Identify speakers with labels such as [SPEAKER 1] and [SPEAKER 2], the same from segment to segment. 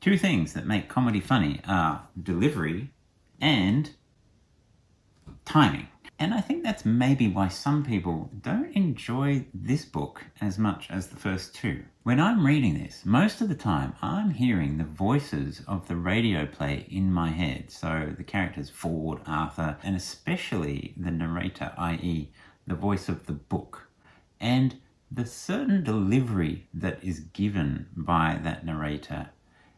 [SPEAKER 1] Two things that make comedy funny are delivery and timing. And I think that's maybe why some people don't enjoy this book as much as the first two. When I'm reading this, most of the time I'm hearing the voices of the radio play in my head. So the characters Ford, Arthur, and especially the narrator, i.e. the voice of the book. And the certain delivery that is given by that narrator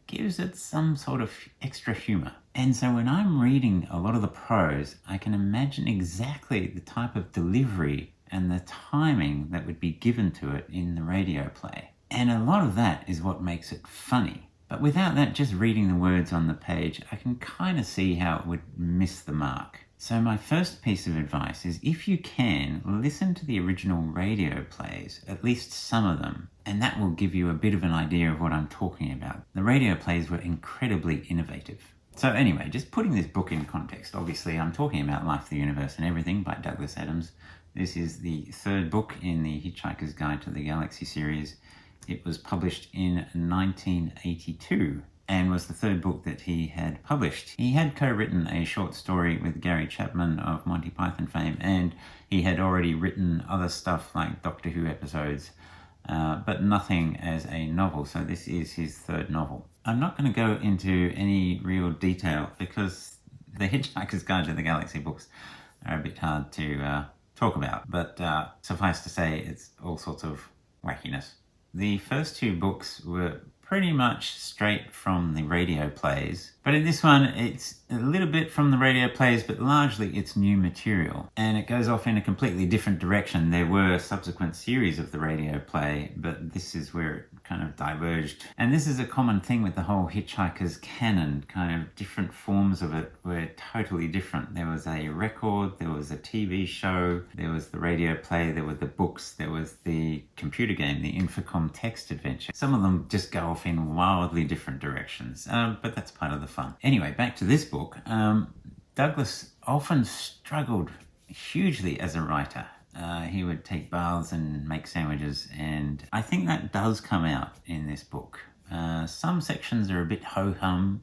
[SPEAKER 1] gives it some sort of extra humor. And so when I'm reading a lot of the prose, I can imagine exactly the type of delivery and the timing that would be given to it in the radio play. And a lot of that is what makes it funny. But without that, just reading the words on the page, I can kind of see how it would miss the mark. So my first piece of advice is, if you can, listen to the original radio plays, at least some of them, and that will give you a bit of an idea of what I'm talking about. The radio plays were incredibly innovative. So anyway, just putting this book in context, obviously I'm talking about Life, the Universe and Everything by Douglas Adams. This is the third book in the Hitchhiker's Guide to the Galaxy series. It was published in 1982. And was the third book that he had published. He had co-written a short story with Gary Chapman of Monty Python fame, and he had already written other stuff like Doctor Who episodes, but nothing as a novel, so this is his third novel. I'm not going to go into any real detail because the Hitchhiker's Guide to the Galaxy books are a bit hard to talk about, but suffice to say it's all sorts of wackiness. The first two books were pretty much straight from the radio plays, but in this one it's a little bit from the radio plays, but largely it's new material, and it goes off in a completely different direction. There were subsequent series of the radio play, but this is where it kind of diverged. And this is a common thing with the whole Hitchhiker's canon. Kind of different forms of it were totally different. There was a record, there was a TV show, there was the radio play, there were the books, there was the computer game, the Infocom text adventure. Some of them just go off in wildly different directions, but that's part of the fun. Anyway, back to this book. Douglas often struggled hugely as a writer. He would take baths and make sandwiches, and I think that does come out in this book. Some sections are a bit ho-hum,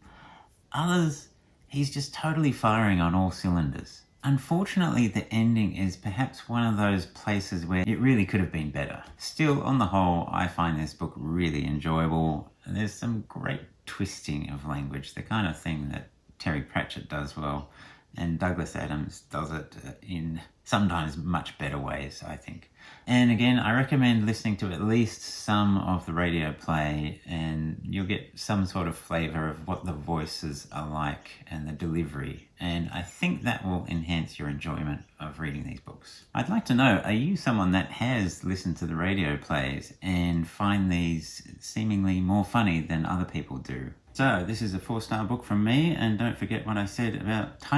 [SPEAKER 1] others he's just totally firing on all cylinders. Unfortunately, the ending is perhaps one of those places where it really could have been better. Still, on the whole, I find this book really enjoyable. There's some great twisting of language, the kind of thing that Terry Pratchett does well, and Douglas Adams does it in sometimes much better ways, I think. And again, I recommend listening to at least some of the radio play, and you'll get some sort of flavour of what the voices are like and the delivery, and I think that will enhance your enjoyment of reading these books. I'd like to know, are you someone that has listened to the radio plays and find these seemingly more funny than other people do? So this is a 4-star book from me, and don't forget what I said about time.